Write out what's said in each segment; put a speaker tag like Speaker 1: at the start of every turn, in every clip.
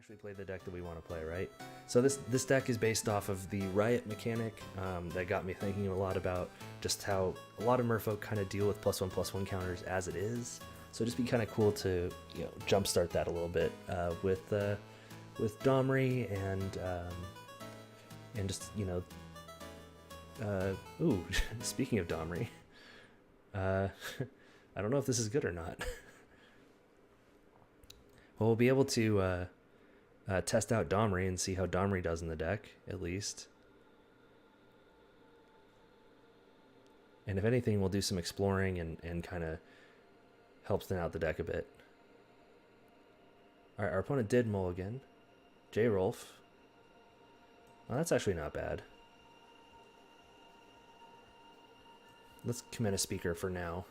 Speaker 1: actually play the deck that we want to play, right? So this deck is based off of the Riot mechanic that got me thinking a lot about just how a lot of Merfolk kind of deal with +1/+1 counters as it is. So it'd just be kind of cool to jumpstart that a little bit with Domri and just ooh, speaking of Domri, I don't know if this is good or not. Well, we'll be able to test out Domri and see how Domri does in the deck, at least. And if anything, we'll do some exploring and kind of help thin out the deck a bit. Alright, our opponent did mulligan. J-Rolf. Well, that's actually not bad. Let's commit a speaker for now.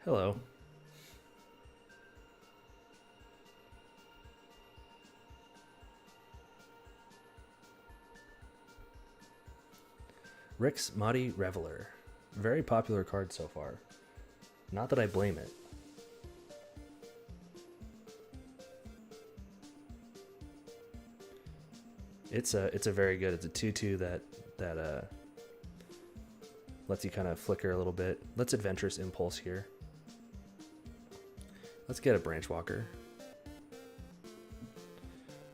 Speaker 1: Hello. Rick's Mahdi Reveler. Very popular card so far. Not that I blame it. It's a very good. It's a 2/2 that lets you kind of flicker a little bit. Let's Adventurous Impulse here. Let's get a Branch Walker.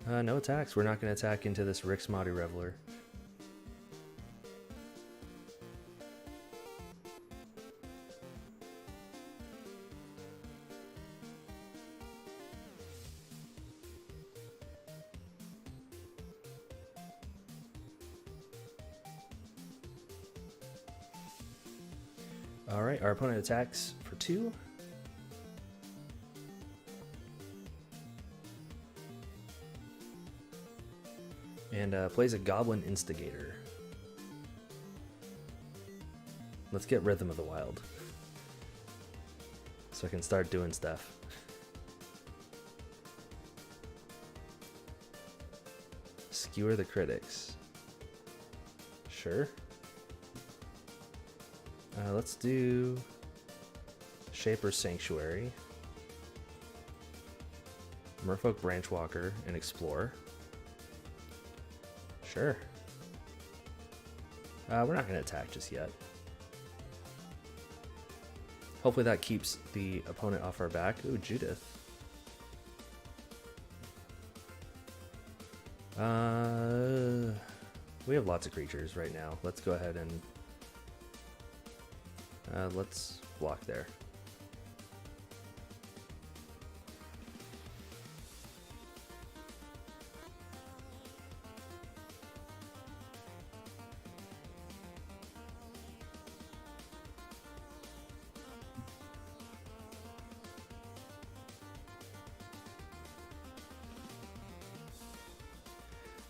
Speaker 1: No attacks. We're not going to attack into this Rick's Mahdi Reveler. Alright, our opponent attacks for 2. And plays a Goblin Instigator. Let's get Rhythm of the Wild, so I can start doing stuff. Skewer the Critics. Sure. Let's do Shaper's Sanctuary, Merfolk Branchwalker, and Explore. Sure. We're not going to attack just yet. Hopefully that keeps the opponent off our back. Ooh, Judith. We have lots of creatures right now. Let's go ahead and let's block there.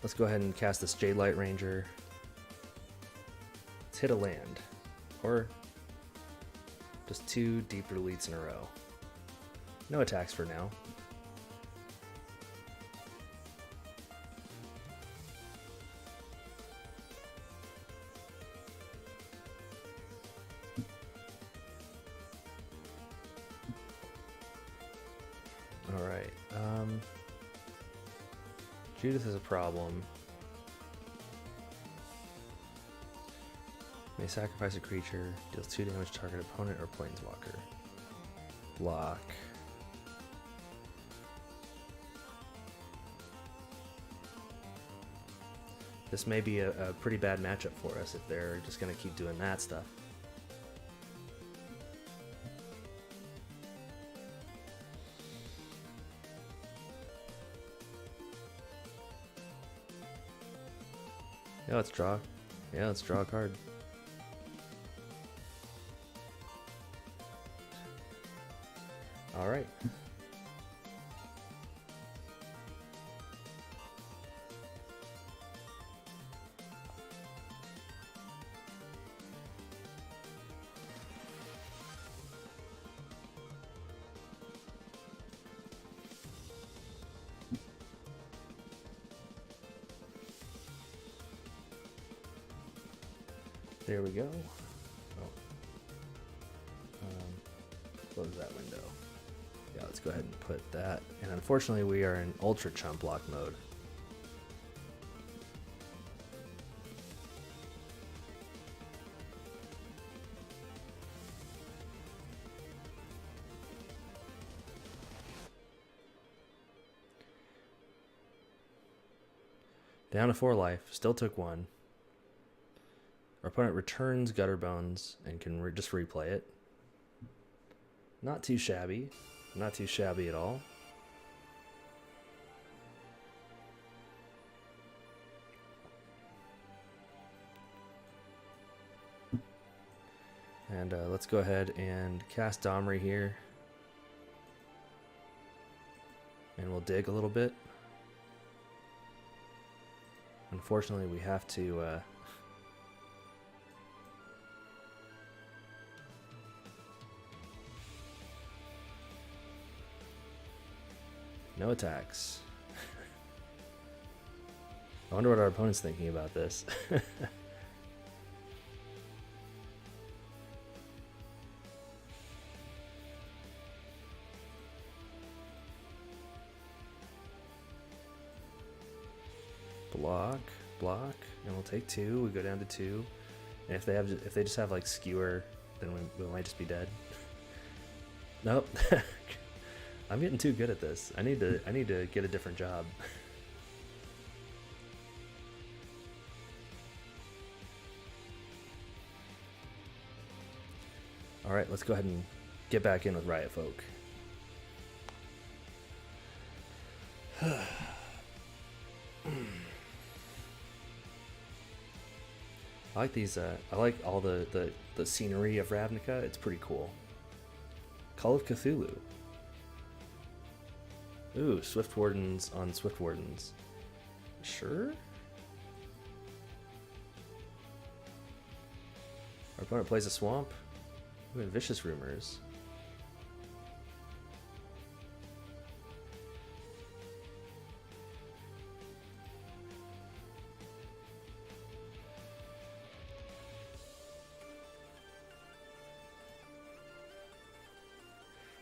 Speaker 1: Let's go ahead and cast this Jade Light Ranger. Let's hit a land. Or just 2 deep deletes in a row. No attacks for now. Alright. Judith is a problem. May sacrifice a creature, deals 2 damage to target opponent or planeswalker. Block. This may be a pretty bad matchup for us if they're just going to keep doing that stuff. Yeah, let's draw. Yeah, let's draw a card. All right. There we go. Oh. close that window. Yeah, let's go ahead and put that. And unfortunately, we are in ultra chump block mode. Down to 4 life, still took 1. Our opponent returns Gutter Bones and can just replay it. Not too shabby. Not too shabby at all. And let's go ahead and cast Domri here. And we'll dig a little bit. Unfortunately, we have to... no attacks. I wonder what our opponent's thinking about this. Block, and we'll take 2. We go down to 2. And if they just have like skewer, then we might just be dead. Nope. I'm getting too good at this. I need to get a different job. All right, let's go ahead and get back in with Riot Folk. I like these. I like all the scenery of Ravnica. It's pretty cool. Call of Cthulhu. Ooh, Swift Wardens on Swift Wardens. Sure. Our opponent plays a swamp. Ooh, and Vicious Rumors.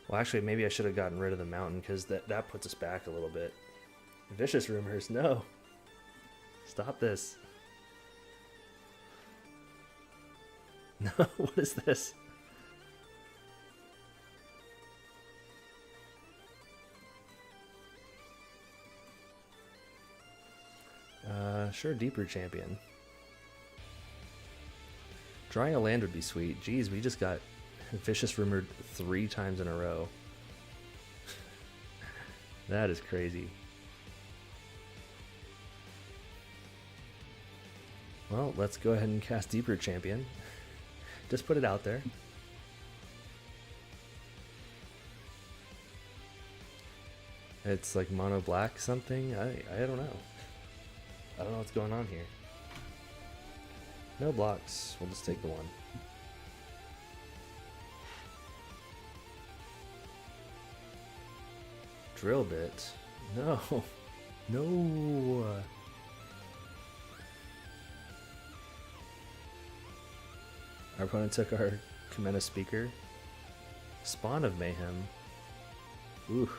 Speaker 1: Well, actually, maybe I should have gotten rid of the mountain because that puts us back a little bit. Vicious Rumors, no. Stop this. No, what is this? Sure, Deeper Champion. Drawing a land would be sweet. Jeez, we just got Vicious Rumored 3 times in a row. That is crazy. Well, let's go ahead and cast Deeper Champion. Just put it out there. It's like mono black something. I don't know. I don't know what's going on here. No blocks. We'll just take the 1. Drill bit. No. No. Our opponent took our Kamena Speaker. Spawn of Mayhem. Ooh.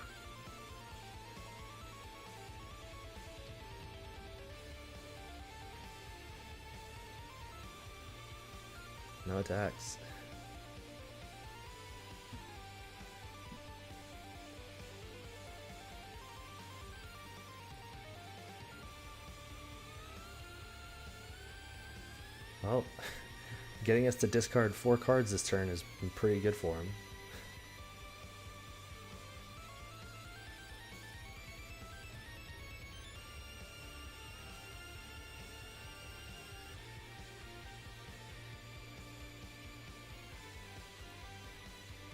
Speaker 1: No attacks. Well, getting us to discard 4 cards this turn has been pretty good for him.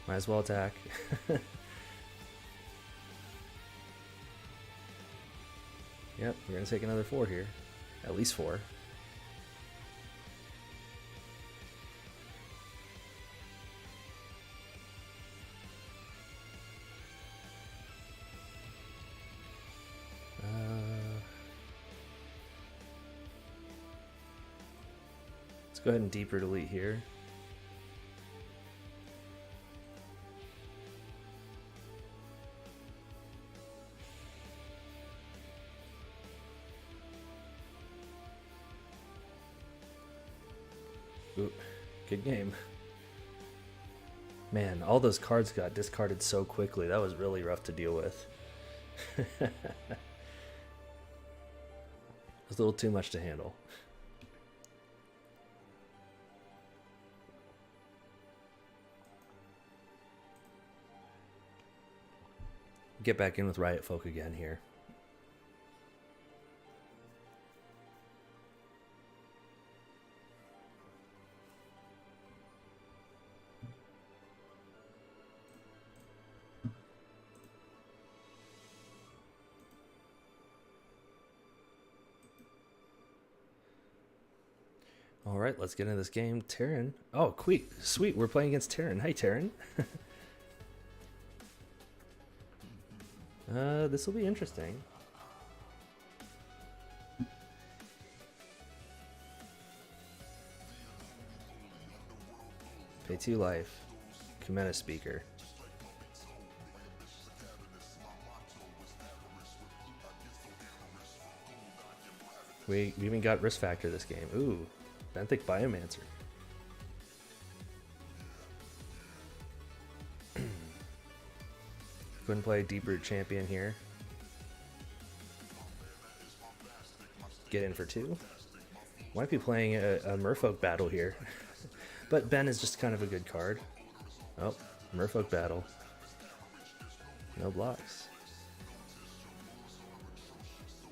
Speaker 1: Might as well attack. Yep, we're going to take another 4 here. At least 4. Let's go ahead and deeper delete here. Ooh, good game. Man, all those cards got discarded so quickly. That was really rough to deal with. It was a little too much to handle. Get back in with Riot Folk again here. All right, let's get into this game. Terran. Oh, sweet. We're playing against Terran. Hi, Terran. This will be interesting. Pay 2 life. Cometa speaker. We even got risk factor this game. Ooh, benthic biomancer. Couldn't play deep root champion here. Get in for 2. Might be playing a Merfolk battle here. But Ben is just kind of a good card. Oh, Merfolk battle. No blocks.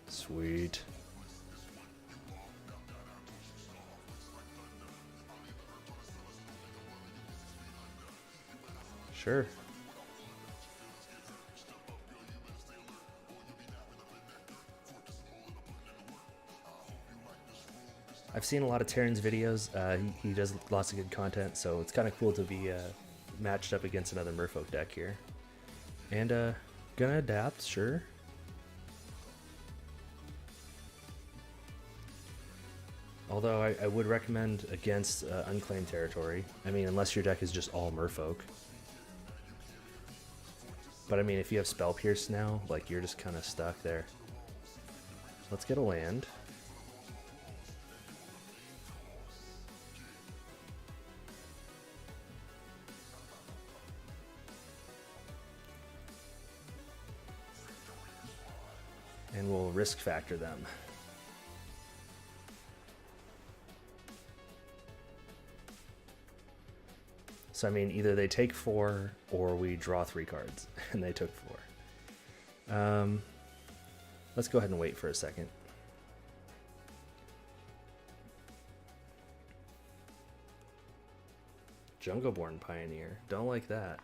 Speaker 1: Sweet. Sure. I've seen a lot of Terran's videos. He does lots of good content, so it's kind of cool to be matched up against another Merfolk deck here. And gonna adapt, sure. Although I would recommend against unclaimed territory. I mean, unless your deck is just all Merfolk. But I mean, if you have Spell Pierce now, like, you're just kind of stuck there. Let's get a land. And we'll risk factor them. So I mean, either they take 4 or we draw 3 cards, and they took 4. Let's go ahead and wait for a second. Jungleborn Pioneer, don't like that.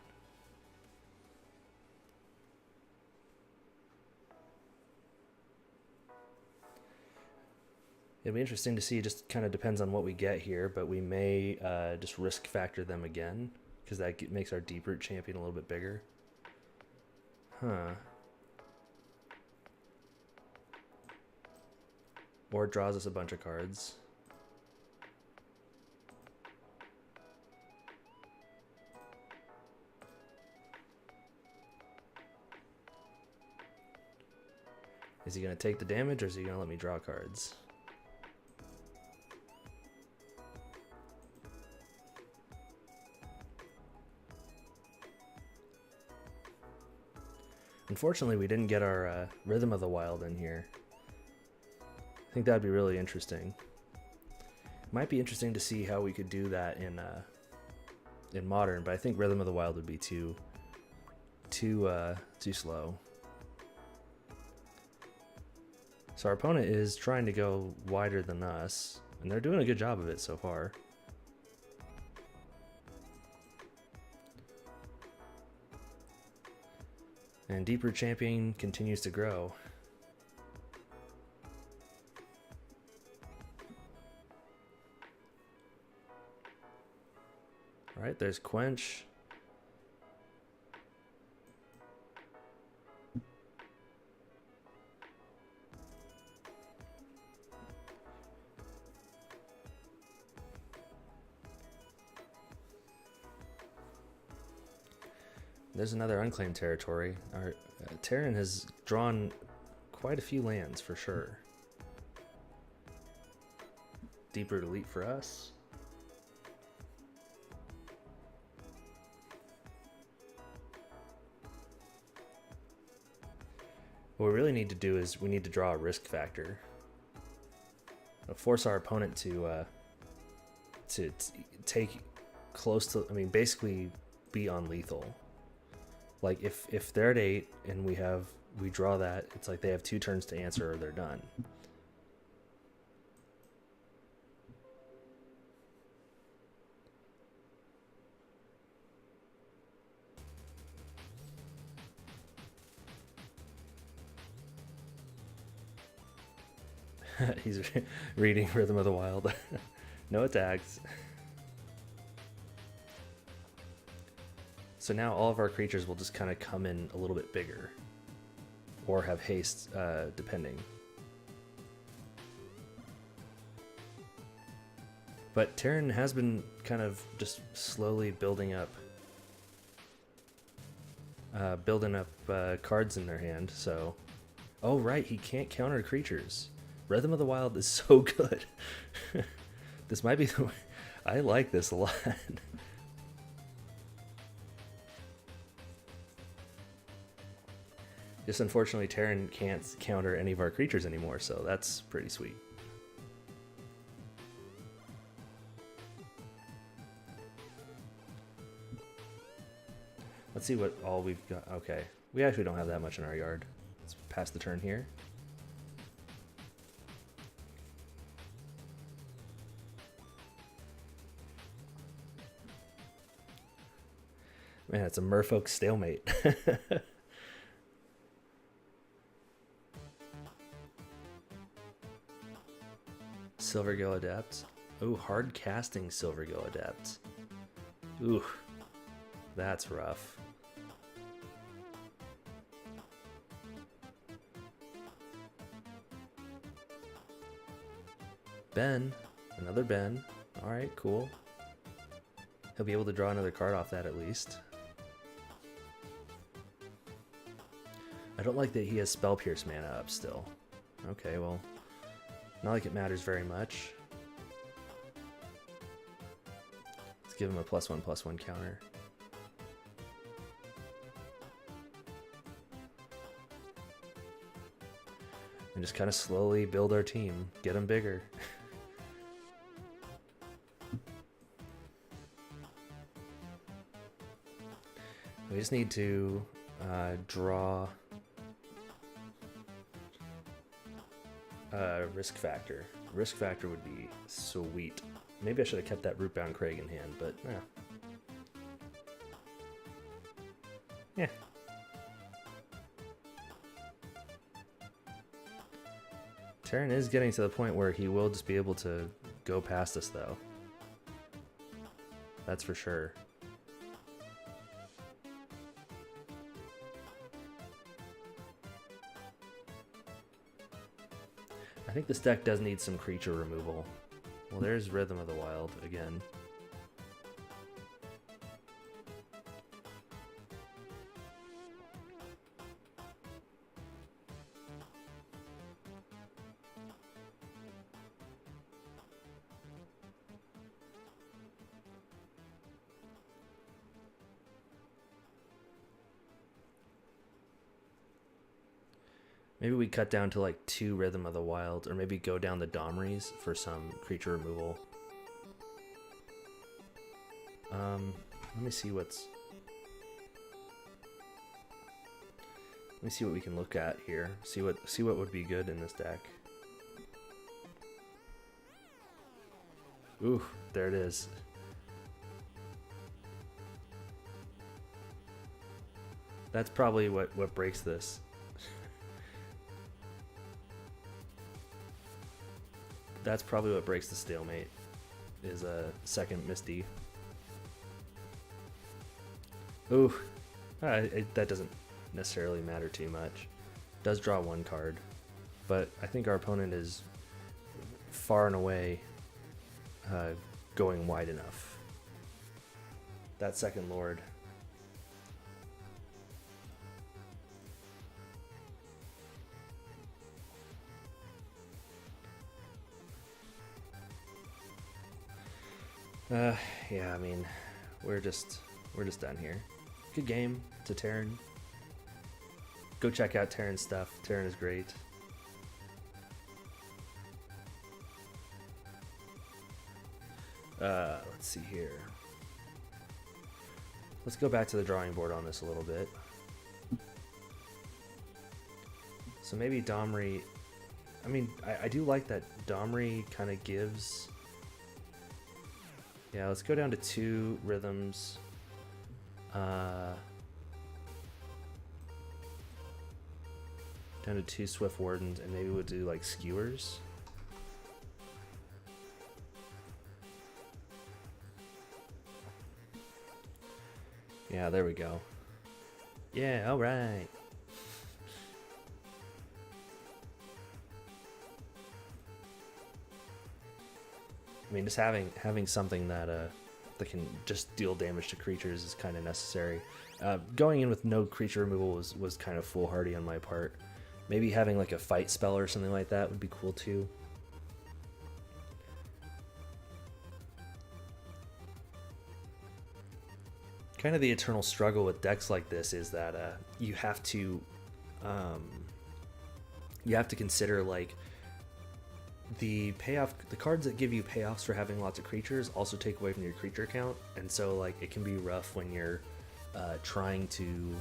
Speaker 1: It'll be interesting to see. It just kind of depends on what we get here, but we may just risk factor them again, because that makes our deep root champion a little bit bigger. Huh. Or it draws us a bunch of cards. Is he going to take the damage, or is he going to let me draw cards? Unfortunately, we didn't get our Rhythm of the Wild in here. I think that'd be really interesting. Might be interesting to see how we could do that in Modern, but I think Rhythm of the Wild would be too slow. So our opponent is trying to go wider than us, and they're doing a good job of it so far. And Deep Root Champion continues to grow. All right, there's Quench. There's another unclaimed territory. Our Terran has drawn quite a few lands for sure. Deep Root Elite for us. What we really need to do is we need to draw a risk factor. It'll force our opponent to take close to, I mean, basically be on lethal. Like if they're at 8 and we draw that, it's like they have 2 turns to answer or they're done. He's reading Rhythm of the Wild. No attacks. So now all of our creatures will just kind of come in a little bit bigger. Or have haste, depending. But Terran has been kind of just slowly building up cards in their hand, so... Oh, right, he can't counter creatures. Rhythm of the Wild is so good. This might be the way... I like this a lot. Just unfortunately, Terran can't counter any of our creatures anymore, so that's pretty sweet. Let's see what all we've got. Okay, we actually don't have that much in our yard. Let's pass the turn here. Man, it's a Merfolk stalemate. Silvergill Adept. Oh, hard casting Silvergill Adept. Ooh, that's rough. Ben, another Ben. All right, cool. He'll be able to draw another card off that at least. I don't like that he has Spell Pierce mana up still. Okay, well, not like it matters very much. Let's give him a +1/+1 counter. And just kind of slowly build our team, get them bigger. We just need to draw risk factor. Risk factor would be sweet. Maybe I should have kept that Rootbound Craig in hand, but yeah. Terran is getting to the point where he will just be able to go past us, though. That's for sure. I think this deck does need some creature removal. Well, there's Rhythm of the Wild again. Maybe we cut down to like 2 Rhythm of the Wild, or maybe go down the Domries for some creature removal. Let me see what we can look at here. See what would be good in this deck. Ooh, there it is. That's probably what breaks this. That's probably what breaks the stalemate, is a second Misty. Ooh, that doesn't necessarily matter too much. Does draw 1 card, but I think our opponent is far and away going wide enough. That second Lord. Yeah, I mean, we're just done here. Good game to Terran. go check out Terran's stuff. Terran is great. Let's see here. Let's go back to the drawing board on this a little bit. So maybe Domri... I mean, I do like that Domri kind of gives... Yeah, let's go down to 2 rhythms. Down to 2 Swift Wardens, and maybe we'll do like skewers. Yeah, there we go. Yeah, all right. I mean, just having something that that can just deal damage to creatures is kind of necessary. Going in with no creature removal was kind of foolhardy on my part. Maybe having like a fight spell or something like that would be cool too. Kind of the eternal struggle with decks like this is that you have to consider like the cards that give you payoffs for having lots of creatures also take away from your creature count, and so like it can be rough when you're trying to,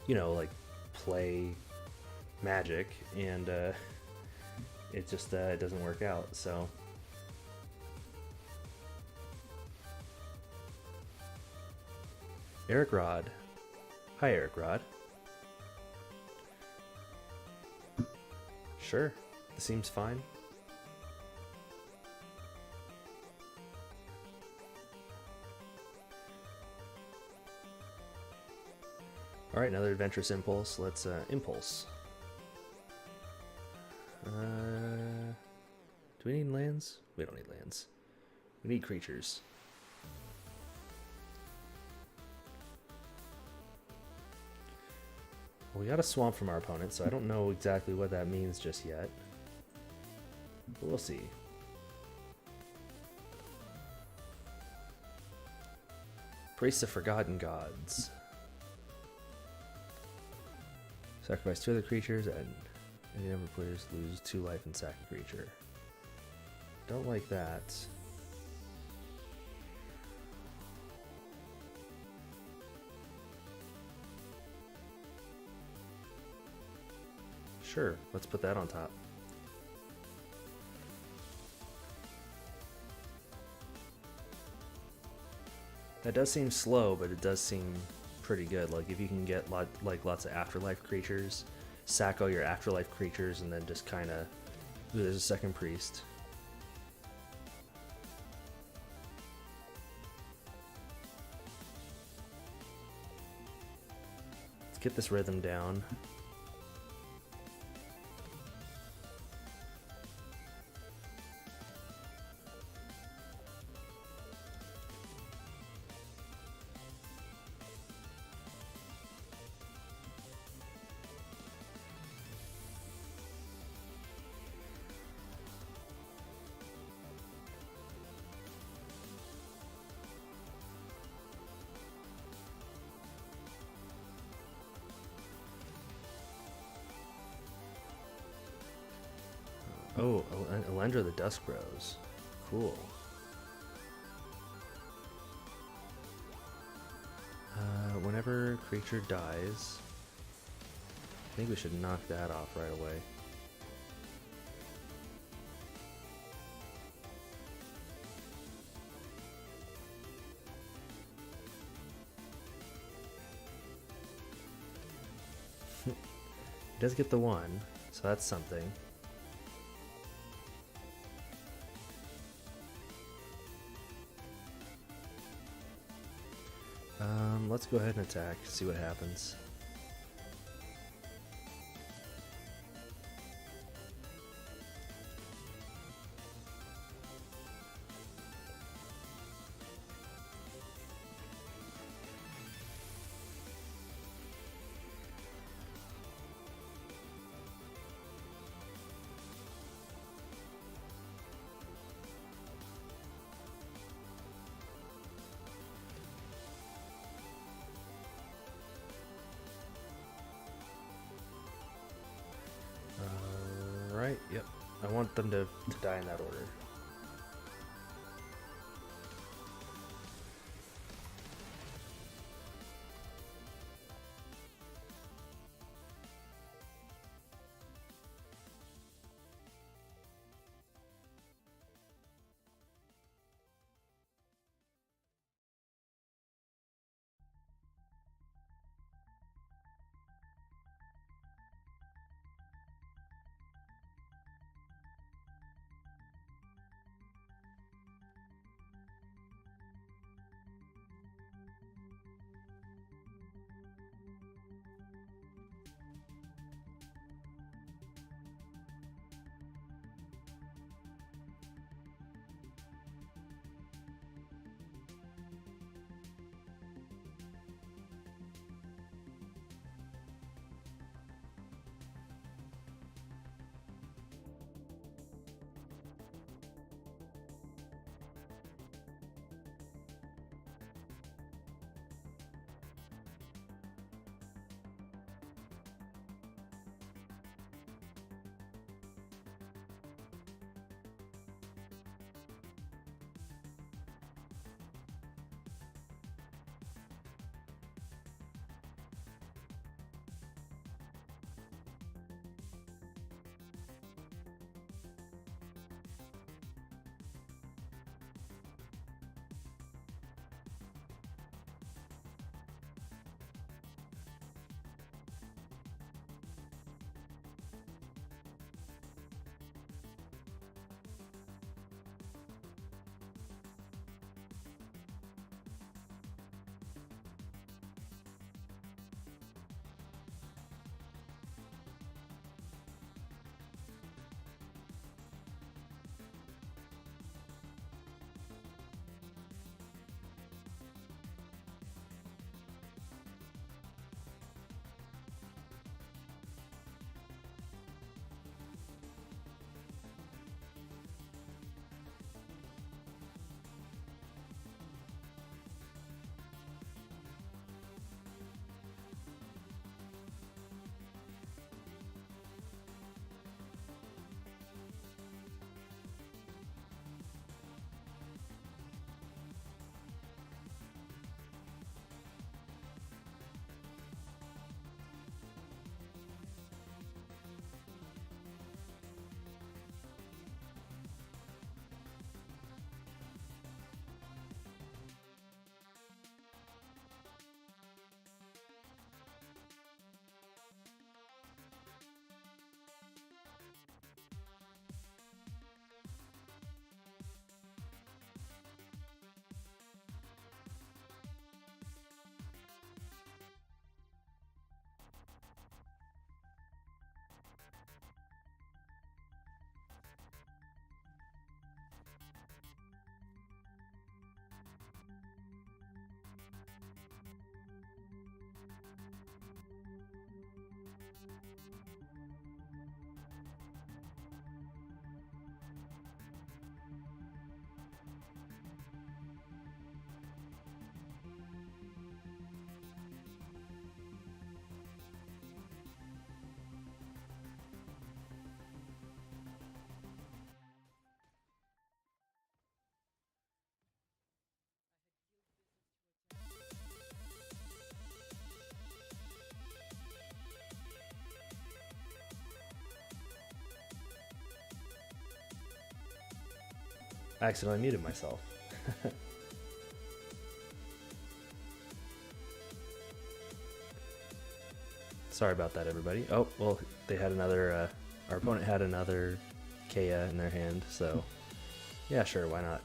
Speaker 1: you know, like play Magic and it just it doesn't work out. So Eric Rod. Hi, Eric Rod. Sure, this seems fine. All right, another adventurous impulse. Let's impulse. Do we need lands? We don't need lands. We need creatures. Well, we got a swamp from our opponent, so I don't know exactly what that means just yet. But we'll see. Priests of Forgotten Gods. Sacrifice 2 other creatures, and any number of players lose 2 life and sack a creature. Don't like that. Sure, let's put that on top. That does seem slow, but it does seem pretty good. Like if you can get lots of afterlife creatures, sack all your afterlife creatures, and then just kind of... Ooh, there's a second priest. Let's get this rhythm down. Oh, Elendra the Dusk Rose. Cool. Whenever a creature dies, I think we should knock that off right away. It does get the 1, so that's something. Let's go ahead and attack, see what happens. Right, yep. I want them to die in that order. I accidentally muted myself. Sorry about that, everybody. Oh, well, they had another, our opponent had another Kaya in their hand, so yeah, sure, why not?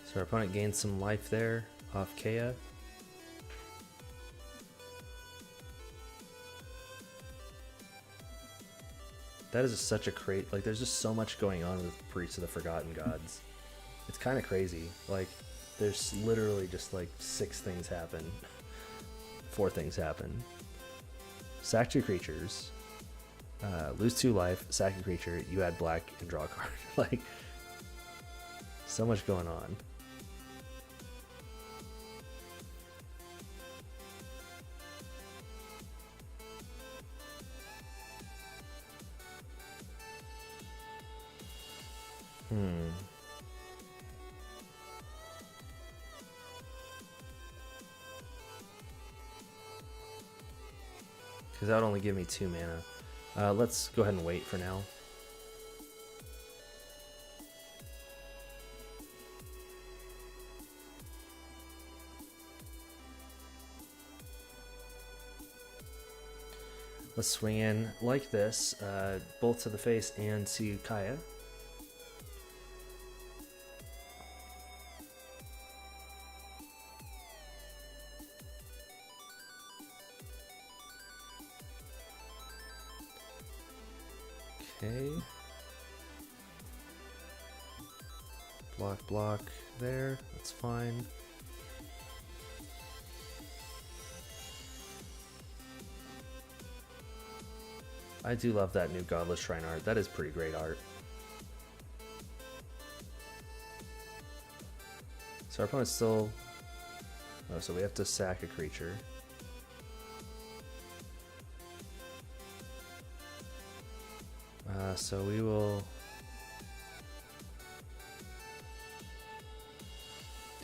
Speaker 1: So our opponent gained some life there off Kaya. That is just such a like there's just so much going on with Priests of the Forgotten Gods. It's kind of crazy. Like, there's literally just like 6 things happen. 4 things happen. Sack 2 creatures. Lose 2 life, sack a creature, you add black and draw a card. Like, So much going on. Because that would only give me 2 mana. Let's go ahead and wait for now. Let's swing in like this, both to the face and to Kaya. Okay. Block there, that's fine. I do love that new Godless Shrine art. That is pretty great art. So our opponent's still... Oh, so we have to sack a creature. So we will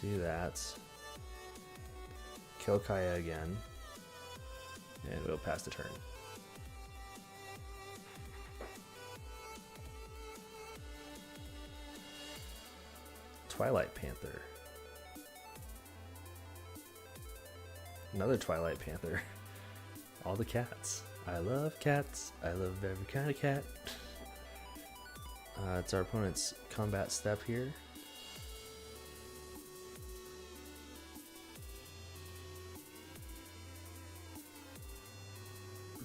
Speaker 1: do that. Kill Kaya again. And we'll pass the turn. Twilight Panther. Another Twilight Panther. All the cats. I love cats. I love every kind of cat. It's our opponent's combat step here.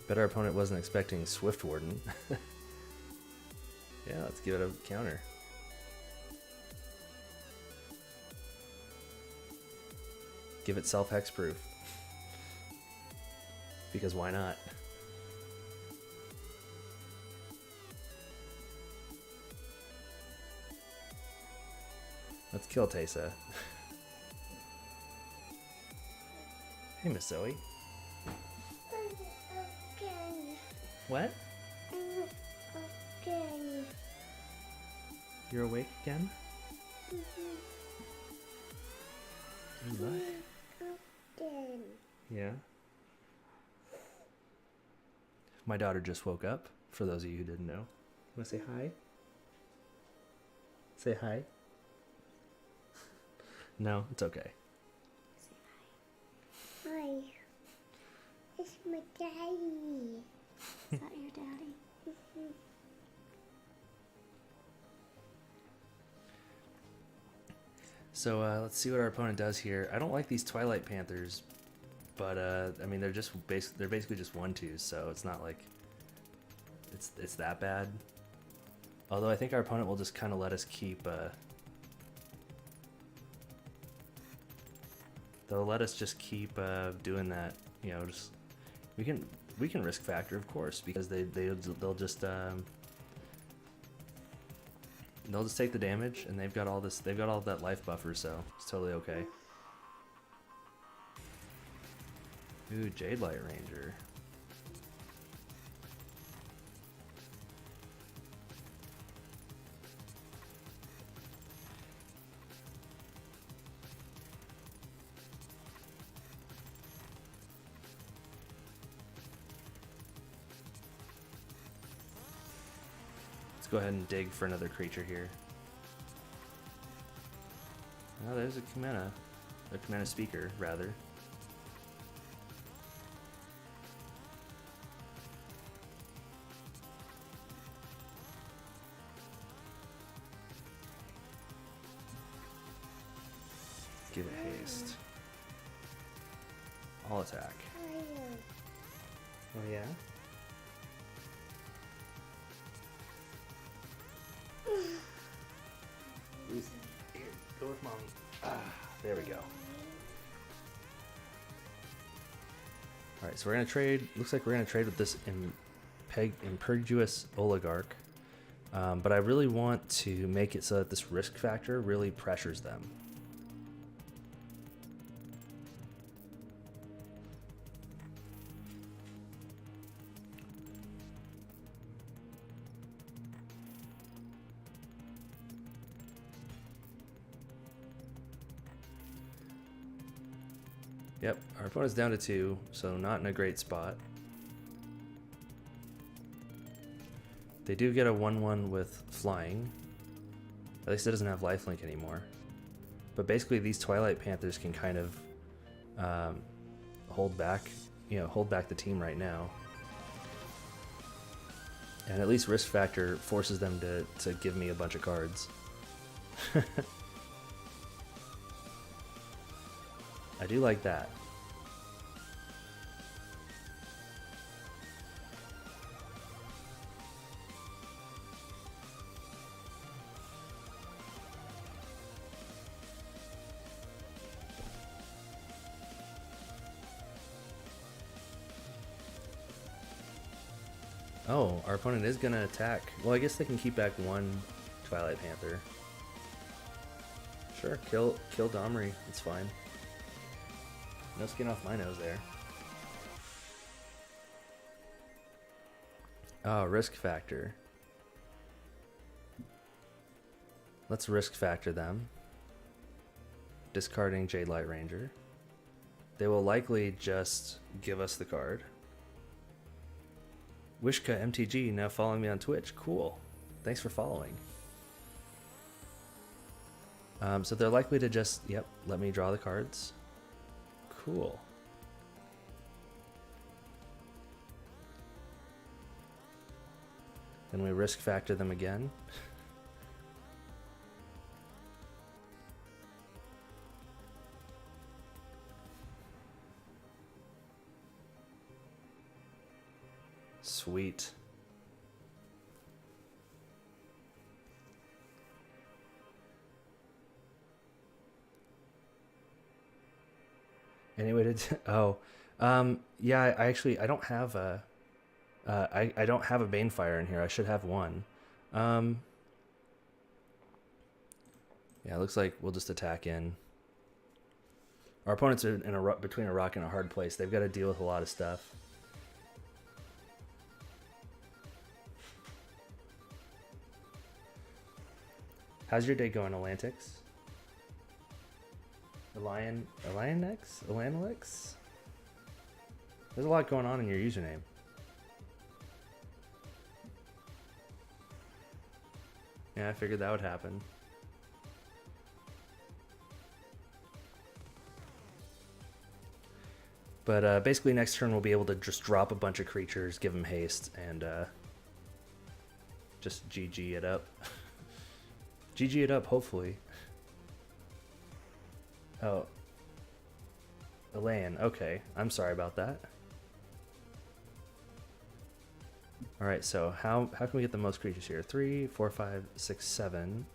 Speaker 1: Bet our opponent wasn't expecting Swift Warden. Yeah, let's give it a counter. Give itself hexproof. Because why not? Let's kill Teysa. Hey, Miss Zoe.
Speaker 2: Okay.
Speaker 1: What?
Speaker 2: Okay.
Speaker 1: You're awake again?
Speaker 2: Mm-hmm.
Speaker 1: What?
Speaker 2: Okay.
Speaker 1: Yeah. My daughter just woke up, for those of you who didn't know. Want to say hi? Say hi. No, it's okay.
Speaker 2: Hi. It's my daddy.
Speaker 3: Is that your daddy?
Speaker 2: Mm-hmm.
Speaker 1: So let's see what our opponent does here. I don't like these Twilight Panthers, but I mean they're basically just 1/2s, so it's not like it's that bad. Although I think our opponent will just kind of let us keep. They'll let us just keep doing that. You know, just we can risk factor, of course, because they'll just take the damage, and they've got all that life buffer, so it's totally okay. Ooh, Jade Light Ranger. Let's go ahead and dig for another creature here. Oh, there's a Kumena speaker, rather. Give it haste. All attack. Oh yeah? Here, go with mommy. There we go. Alright, so we're gonna trade. Looks like we're gonna trade with this Impervious Oligarch But I really want to make it so that this risk factor really pressures them. Yep, our opponent's down to 2, so not in a great spot. They do get a 1/1 with flying. At least it doesn't have lifelink anymore. But basically these Twilight Panthers can kind of hold back the team right now. And at least risk factor forces them to give me a bunch of cards. I do like that. Oh, our opponent is gonna attack. Well, I guess they can keep back 1 Twilight Panther. Sure, kill Domri. It's fine. No skin off my nose there. Oh, risk factor. Let's risk factor them. Discarding Jade Light Ranger. They will likely just give us the card. Wishka MTG now following me on Twitch. Cool. Thanks for following. So they're likely to just, let me draw the cards. Cool. Then we risk factor them again. Sweet. Anyway, yeah, I don't have a, I don't have a Banefire in here. I should have one. Yeah, it looks like we'll just attack in. Our opponents are in between a rock and a hard place. They've got to deal with a lot of stuff. How's your day going, Atlantics? Elanix? There's a lot going on in your username. Yeah, I figured that would happen. But basically next turn we'll be able to just drop a bunch of creatures, give them haste, and just GG it up. GG it up, hopefully. Oh. Elaine, okay. I'm sorry about that. Alright, so how can we get the most creatures here? 3, 4, 5, 6, 7.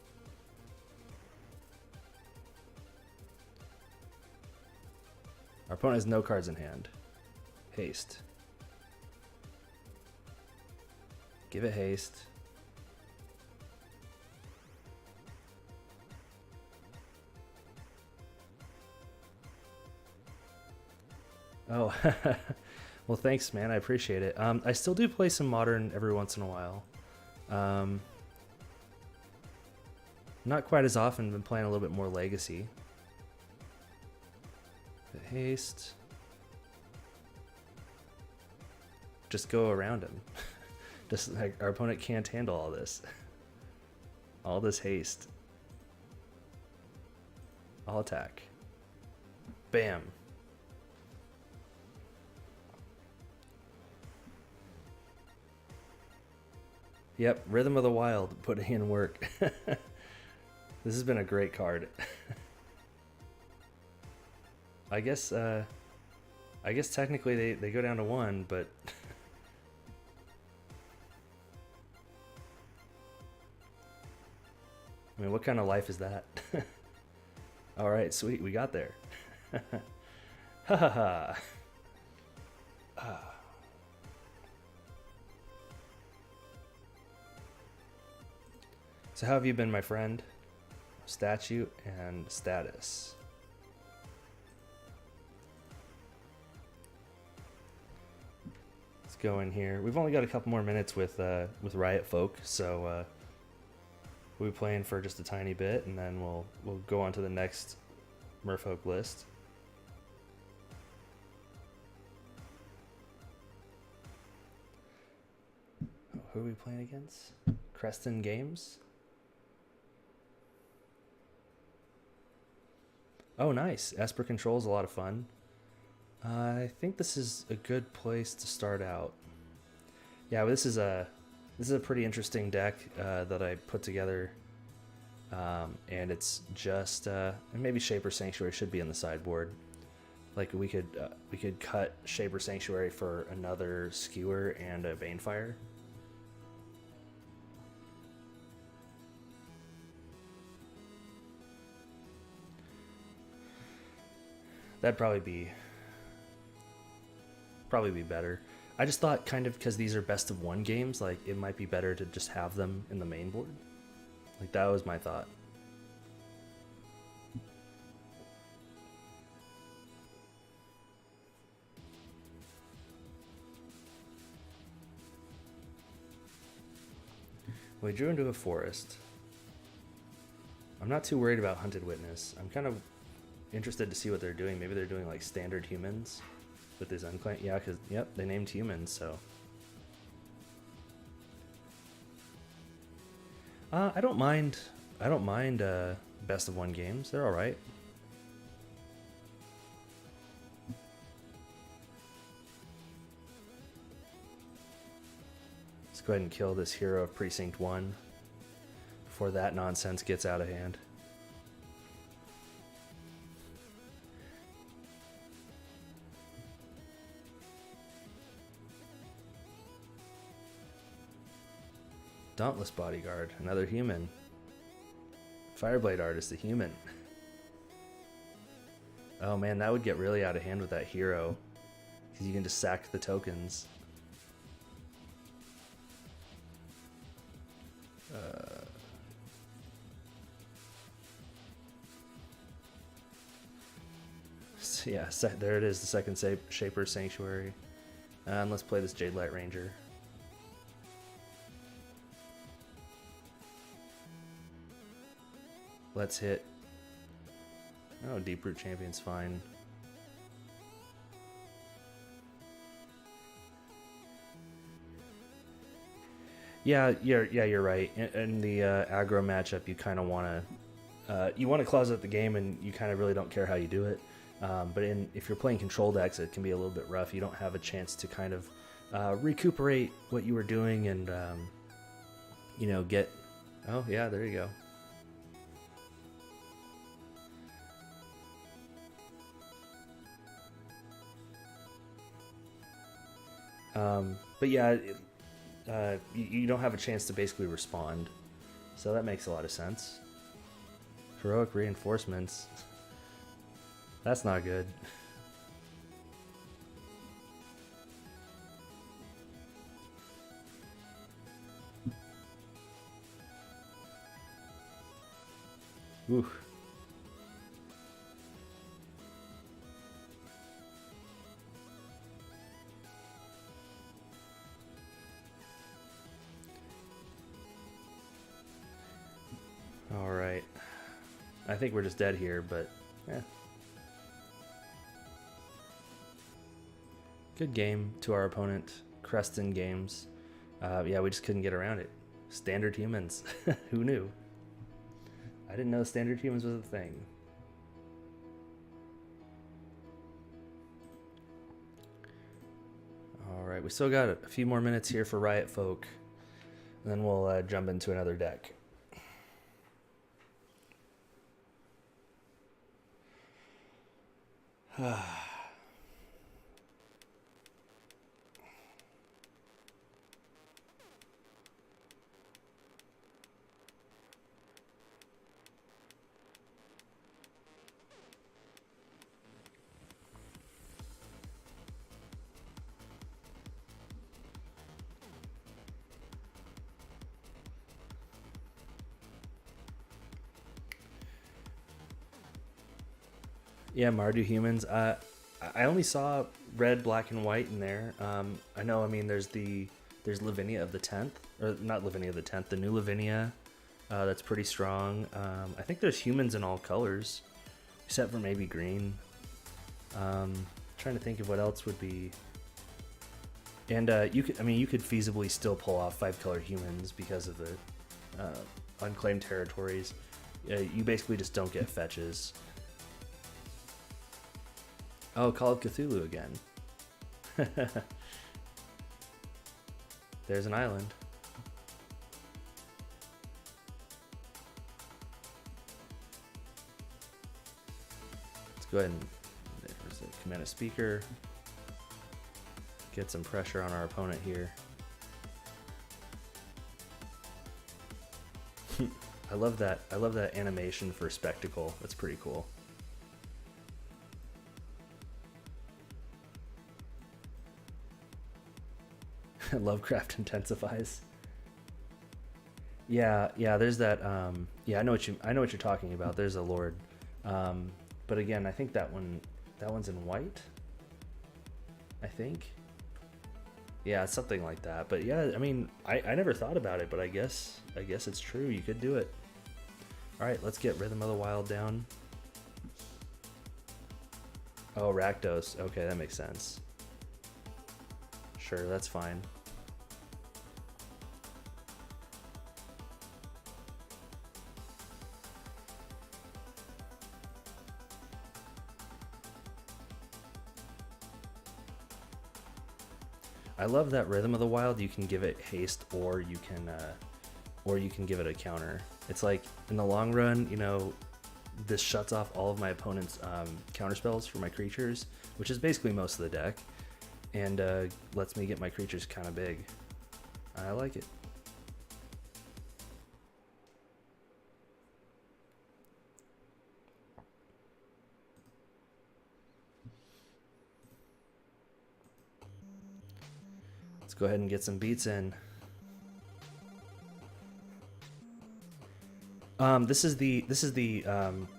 Speaker 1: Our opponent has no cards in hand. Haste. Give it haste. Oh, well, thanks, man. I appreciate it. I still do play some Modern every once in a while. Not quite as often. Been playing a little bit more Legacy. Haste. Just go around him. Just like our opponent can't handle all this. All this haste. I'll attack. Bam. Yep, Rhythm of the Wild, putting in work. This has been a great card. I guess technically they go down to 1, but I mean, what kind of life is that? All right, sweet, we got there. Ha ha ha. So how have you been, my friend? Statute and status. Let's go in here. We've only got a couple more minutes with Riot folk, so we'll be playing for just a tiny bit, and then we'll go on to the next Merfolk list. Oh, who are we playing against? Creston Games. Oh, nice. Esper Control is a lot of fun. I think this is a good place to start out. Yeah, this is a pretty interesting deck that I put together, and it's just and maybe Shaper Sanctuary should be in the sideboard. Like we could cut Shaper Sanctuary for another Skewer and a Banefire. That'd probably be better. I just thought kind of because these are best of one games, like it might be better to just have them in the main board. Like that was my thought. We drew into a forest. I'm not too worried about Hunted Witness. I'm kind of interested to see what they're doing. Maybe they're doing like standard humans with this unclaimed. Yeah, because yep, they named humans. So I don't mind. Best of one games. They're all right. Let's go ahead and kill this hero of Precinct 1 before that nonsense gets out of hand. Dauntless Bodyguard, another human. Fireblade Artist, a human. Oh man, that would get really out of hand with that hero, because you can just sack the tokens. So yeah, there it is, the second Shaper Sanctuary. And let's play this Jade Light Ranger. Let's hit. Oh, Deep Root Champion's fine. Yeah, you're right. In the aggro matchup, you kind of want to close out the game, and you kind of really don't care how you do it. But if you're playing control decks, it can be a little bit rough. You don't have a chance to kind of recuperate what you were doing and get. Oh yeah, there you go. But yeah, you don't have a chance to basically respond, so that makes a lot of sense. Heroic Reinforcements. That's not good. Ooh. All right. I think we're just dead here, but yeah. Good game to our opponent, Creston Games. Yeah, we just couldn't get around it. Standard humans. Who knew? I didn't know standard humans was a thing. All right, we still got a few more minutes here for Riot folk, and then we'll jump into another deck. Yeah, Mardu humans. I only saw red, black, and white in there. I know. I mean, there's Lavinia of the 10th, or not Lavinia of the 10th. The new Lavinia, that's pretty strong. I think there's humans in all colors, except for maybe green. Trying to think of what else would be. And you could feasibly still pull off 5-color humans because of the unclaimed territories. You basically just don't get fetches. Oh, Call of Cthulhu again. There's an island. Let's go ahead and there's a command a speaker. Get some pressure on our opponent here. I love that. I love that animation for spectacle. That's pretty cool. Lovecraft intensifies. Yeah, there's that. Yeah, I know what you're talking about. There's a Lord, but again, I think that one's in white. I think. Yeah, something like that. But yeah, I mean, I never thought about it, but I guess it's true. You could do it. All right, let's get Rhythm of the Wild down. Oh, Rakdos. Okay, that makes sense. Sure, that's fine. I love that Rhythm of the Wild. You can give it haste, or you can give it a counter. It's like in the long run, you know, this shuts off all of my opponent's counter spells for my creatures, which is basically most of the deck, and lets me get my creatures kind of big. I like it. Let's go ahead and get some beats in. This is the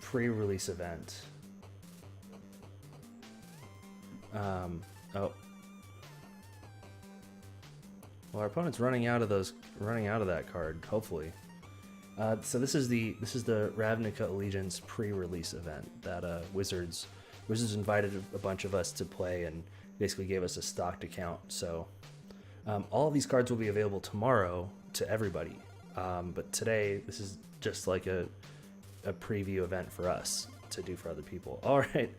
Speaker 1: pre-release event. Oh. Well, our opponent's running out of that card, hopefully. So this is the Ravnica Allegiance pre-release event that Wizards invited a bunch of us to play and basically gave us a stocked account. So all of these cards will be available tomorrow to everybody. But today, this is just like a preview event for us to do for other people. All right,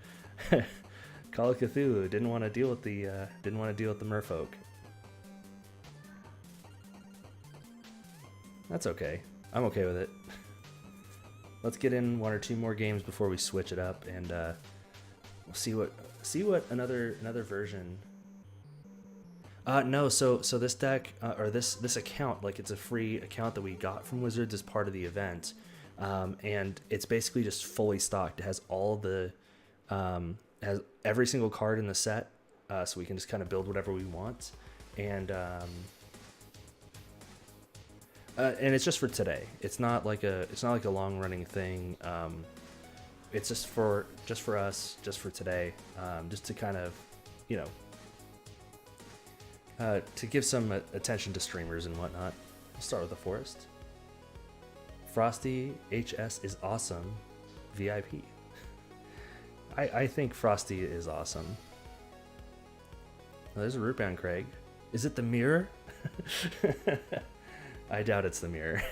Speaker 1: Call of Cthulhu didn't want to deal with the Merfolk. That's okay. I'm okay with it. Let's get in one or two more games before we switch it up, and we'll see what another version. No, so this deck or this account, like, it's a free account that we got from Wizards as part of the event, and it's basically just fully stocked. It has all the has every single card in the set, so we can just kind of build whatever we want, and it's just for today. It's not like a long running thing. It's just for us, just for today, just to kind of, you know. To give some attention to streamers and whatnot. I'll start with the Forest. Frosty HS is awesome. VIP. I think Frosty is awesome. Oh, there's a Rootbound Craig. Is it the mirror? I doubt it's the mirror.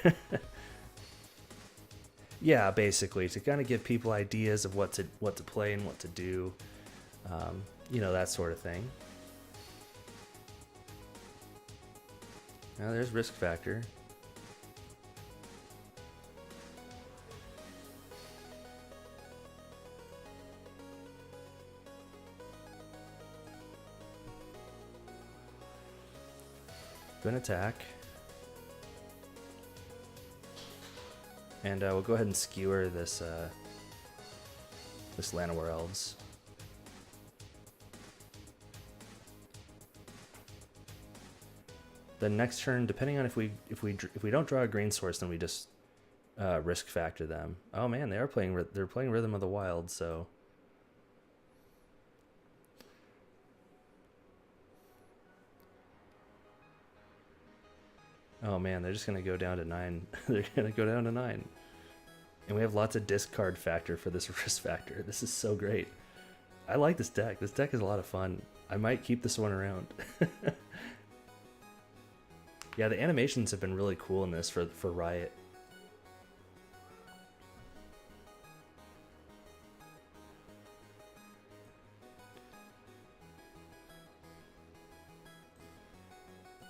Speaker 1: Yeah, basically, to kind of give people ideas of what to play and what to do. You know, that sort of thing. Now there's Risk Factor. Gonna attack. And we'll go ahead and skewer this Llanowar Elves. The next turn, depending on if we don't draw a green source, then we just Risk Factor them. Oh man, they're playing Rhythm of the Wild, so Oh man, they're just gonna go down to 9. They're gonna go down to 9. And we have lots of discard factor for this risk factor. This is so great. I like this deck. This deck is a lot of fun. I might keep this one around. Yeah, the animations have been really cool in this for Riot.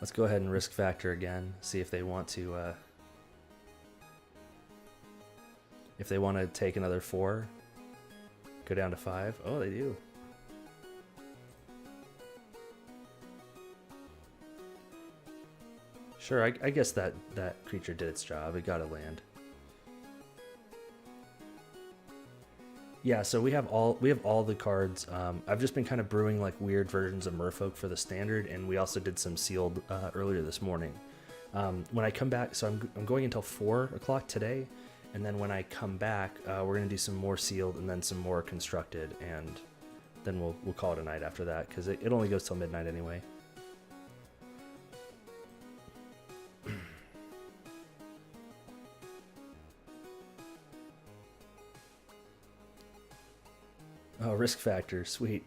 Speaker 1: Let's go ahead and risk factor again. See if they want to take another 4, go down to 5. Oh, they do. Sure, I guess that creature did its job. It got a land. Yeah, so we have all the cards. I've just been kind of brewing like weird versions of Merfolk for the standard, and we also did some sealed earlier this morning. When I come back, so I'm going until 4 o'clock today, and then when I come back, we're gonna do some more sealed and then some more constructed, and then we'll call it a night after that because it only goes till midnight anyway. Oh, risk factor, sweet.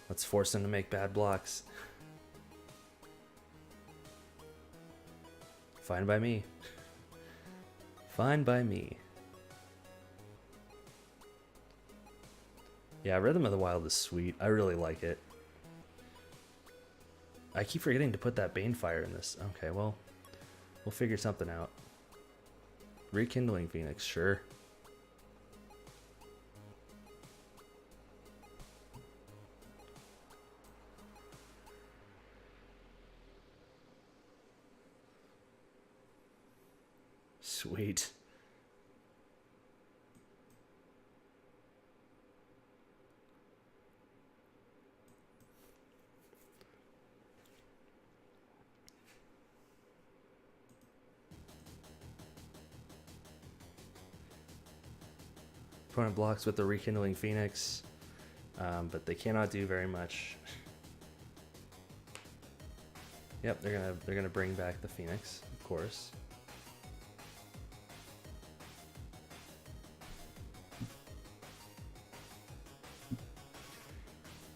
Speaker 1: Let's force him to make bad blocks. Fine by me. Fine by me. Yeah, Rhythm of the Wild is sweet. I really like it. I keep forgetting to put that Banefire in this. Okay, well, we'll figure something out. Rekindling Phoenix, sure. Sweet. Opponent blocks with the Rekindling Phoenix, but they cannot do very much. Yep, they're gonna bring back the Phoenix, of course.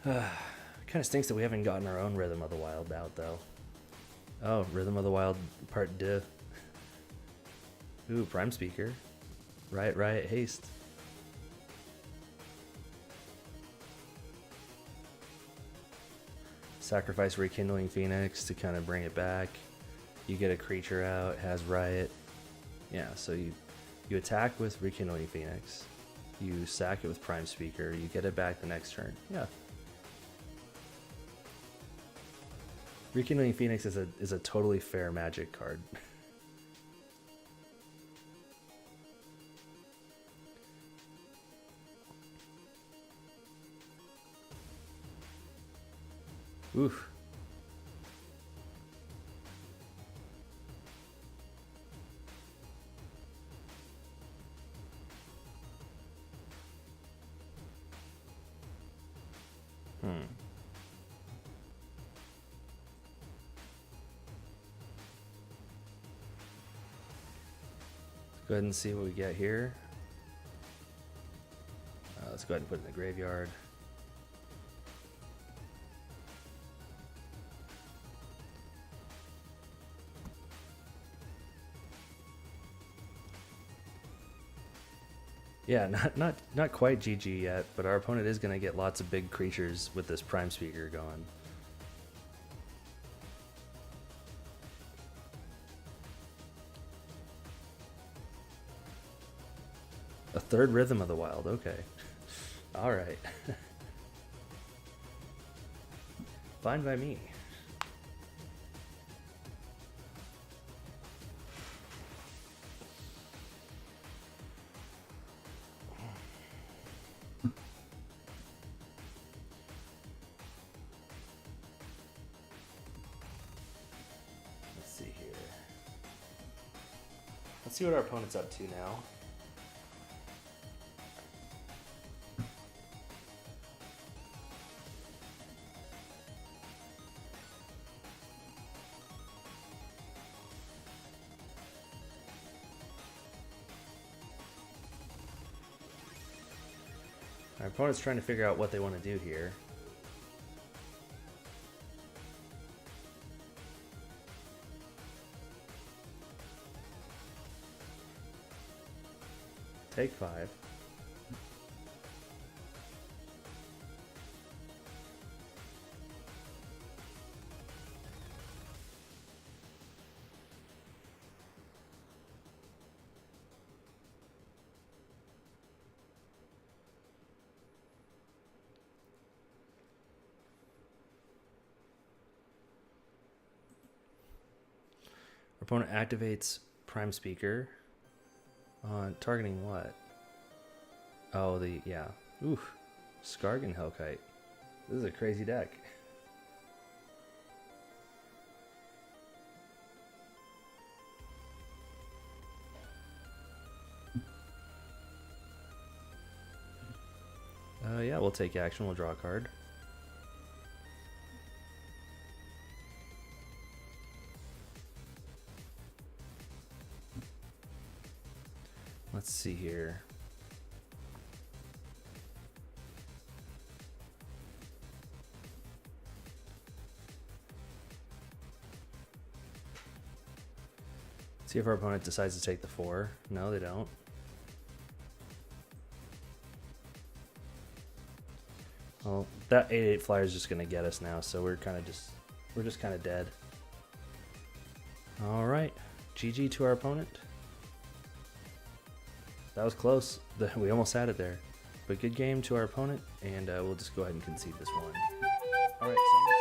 Speaker 1: Kind of stinks that we haven't gotten our own Rhythm of the Wild out, though. Oh, Rhythm of the Wild Part 2. Ooh, Prime Speaker. Riot, Haste. Sacrifice Rekindling Phoenix to kind of bring it back. You get a creature out, it has Riot. Yeah, so you attack with Rekindling Phoenix. You sack it with Prime Speaker. You get it back the next turn. Yeah. Rekindling Phoenix is a totally fair Magic card. Oof. Go ahead and see what we get here. Let's go ahead and put it in the graveyard. Yeah, not quite GG yet, but our opponent is going to get lots of big creatures with this Prime Speaker going. A third Rhythm of the Wild, okay. Alright. Fine by me. Let's see here. Let's see what our opponent's up to now. Our opponent's trying to figure out what they want to do here. Take 5. Opponent activates Prime Speaker on targeting what? Oh, yeah. Oof. Skargan Hellkite. This is a crazy deck. Yeah, we'll take action. We'll draw a card. Let's see here. See if our opponent decides to take the 4. No, they don't. Well, that 8/8 flyer is just gonna get us now, so we're just kind of dead. All right, GG to our opponent. That was close. We almost had it there. But good game to our opponent, and we'll just go ahead and concede this one. All right, so